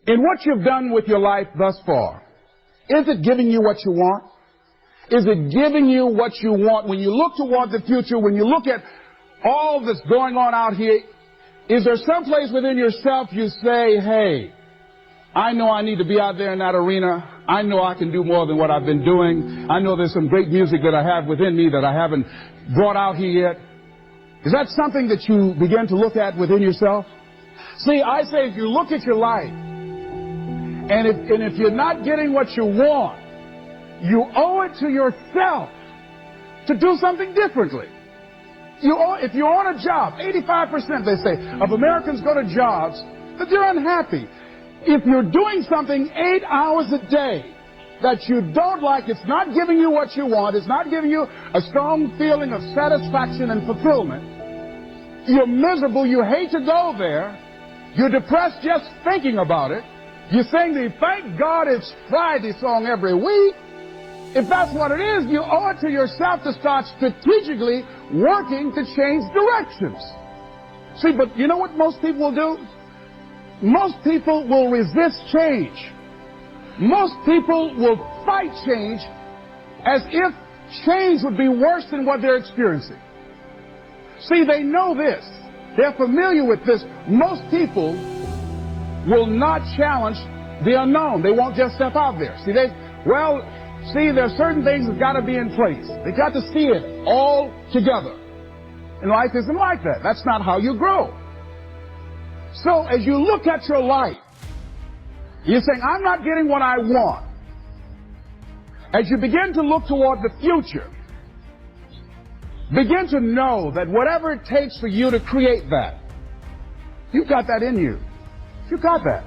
In what you've done with your life thus far, is it giving you what you want? Is it giving you what you want? When you look toward the future, when you look at all that's going on out here, is there some place within yourself you say, hey, I know I need to be out there in that arena. I know I can do more than what I've been doing. I know there's some great music that I have within me that I haven't brought out here yet. Is that something that you begin to look at within yourself? See, I say if you look at your life, and if you're not getting what you want, you owe it to yourself to do something differently. If you're on a job, 85% they say of Americans go to jobs that they're unhappy. If you're doing something 8 hours a day that you don't like, it's not giving you what you want, it's not giving you a strong feeling of satisfaction and fulfillment, you're miserable, you hate to go there, you're depressed just thinking about it, you sing the Thank God It's Friday song every week. If that's what it is, you owe it to yourself to start strategically working to change directions. See, but you know what most people will do? Most people will resist change. Most people will fight change as if change would be worse than what they're experiencing. See, they know this. They're familiar with this. Most people will not challenge the unknown. They won't just step out there. See, there's certain things that got to be in place. They got to see it all together. And life isn't like that. That's not how you grow. So as you look at your life, you're saying, I'm not getting what I want. As you begin to look toward the future, begin to know that whatever it takes for you to create that, you've got that in you. You've got that.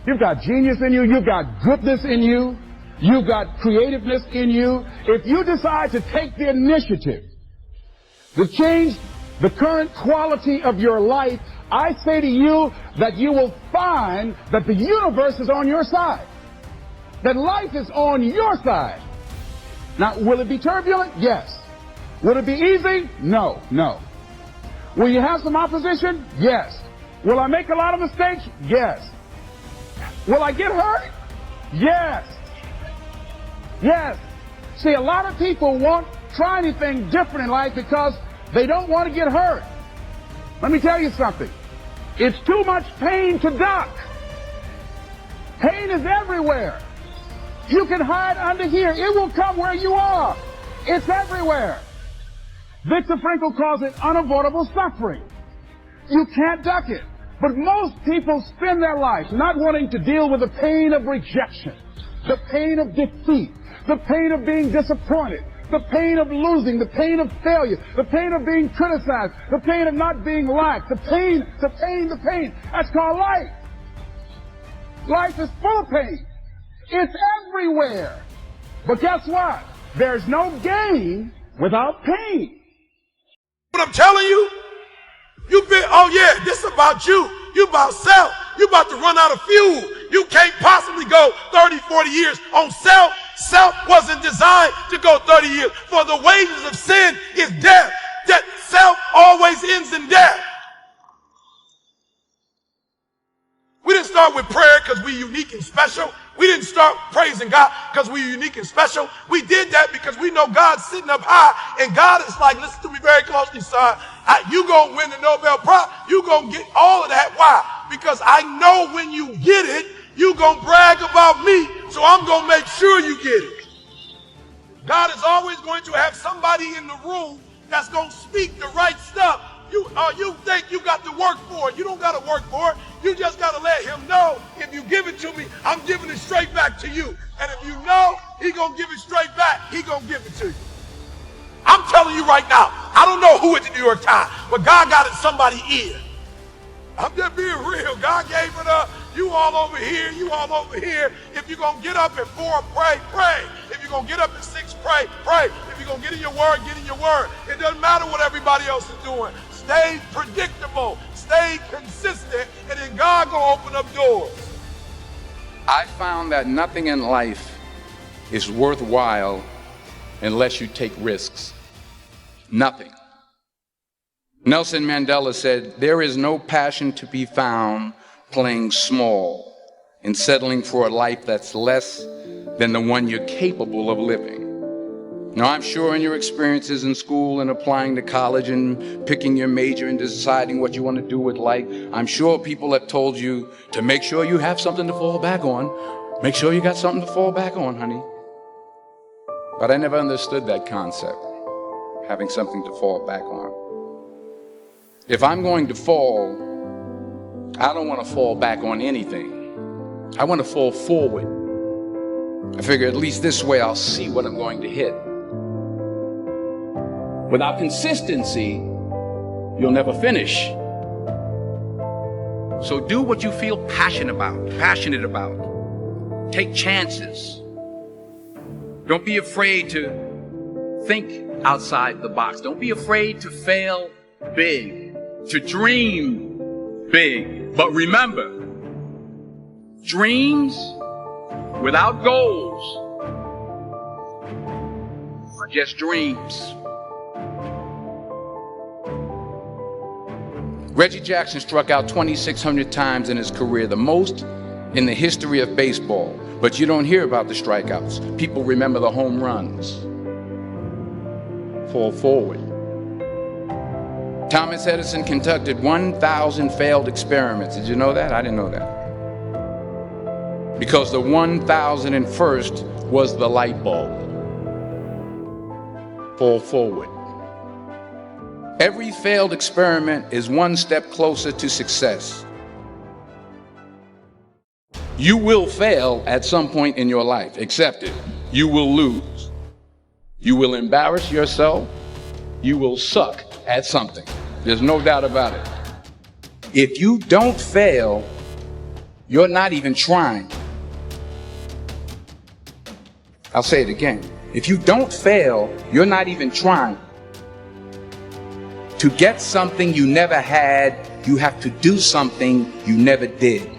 You've got genius in you. You've got goodness in you. You've got creativeness in you. If you decide to take the initiative to change the current quality of your life, I say to you that you will find that the universe is on your side. That life is on your side. Now, will it be turbulent? Yes. Will it be easy? No, no. Will you have some opposition? Yes. Will I make a lot of mistakes? Yes. Will I get hurt? Yes. Yes. See, a lot of people won't try anything different in life because they don't want to get hurt. Let me tell you something. It's too much pain to duck. Pain is everywhere. You can hide under here. It will come where you are. It's everywhere. Viktor Frankl calls it unavoidable suffering. You can't duck it. But most people spend their life not wanting to deal with the pain of rejection, the pain of defeat, the pain of being disappointed, the pain of losing, the pain of failure, the pain of being criticized, the pain of not being liked, the pain. That's called life. Life is full of pain. It's everywhere. But guess what? There's no gain without pain. What I'm telling you, this is about you. You about self. You about to run out of fuel. You can't possibly go 30, 40 years on self. Self wasn't designed to go 30 years. For the wages of sin is death. That self always ends in death. We didn't start with prayer because we're unique and special. We didn't start praising God because we're unique and special. We did that because we know God's sitting up high, and God is like, listen to me very closely, son. You gonna win the Nobel Prize. You gonna get all of that. Why? Because I know when you get it, you gonna brag about me, so I'm gonna make sure you get it. God is always going to have somebody in the room that's gonna speak the right stuff. You think you got to work for it. You don't got to work for it. You just got to let him know, if you give it to me, I'm giving it straight back to you. And if you know he going to give it straight back, he going to give it to you. I'm telling you right now, I don't know who at the New York Times, but God got it in somebody's ear. I'm just being real. God gave it up. You all over here. You all over here. If you're going to get up at 4, pray, pray. If you're going to get up at 6, pray, pray. If you're going to get in your word, get in your word. It doesn't matter what everybody else is doing. Stay predictable. Stay consistent. And then God going to open up doors. I found that nothing in life is worthwhile unless you take risks. Nothing. Nelson Mandela said, there is no passion to be found playing small and settling for a life that's less than the one you're capable of living. Now, I'm sure in your experiences in school and applying to college and picking your major and deciding what you want to do with life, I'm sure people have told you to make sure you have something to fall back on. Make sure you got something to fall back on, honey. But I never understood that concept, having something to fall back on. If I'm going to fall, I don't want to fall back on anything. I want to fall forward. I figure at least this way I'll see what I'm going to hit. Without consistency, you'll never finish. So do what you feel passionate about. Take chances. Don't be afraid to think outside the box. Don't be afraid to fail big, to dream big. But remember, dreams without goals are just dreams. Reggie Jackson struck out 2,600 times in his career, the most in the history of baseball. But you don't hear about the strikeouts. People remember the home runs. Fall forward. Thomas Edison conducted 1,000 failed experiments. Did you know that? I didn't know that. Because the 1,001st was the light bulb. Fall forward. Every failed experiment is one step closer to success. You will fail at some point in your life. Accept it. You will lose. You will embarrass yourself. You will suck at something. There's no doubt about it. If you don't fail, you're not even trying. I'll say it again. If you don't fail, you're not even trying. To get something you never had, you have to do something you never did.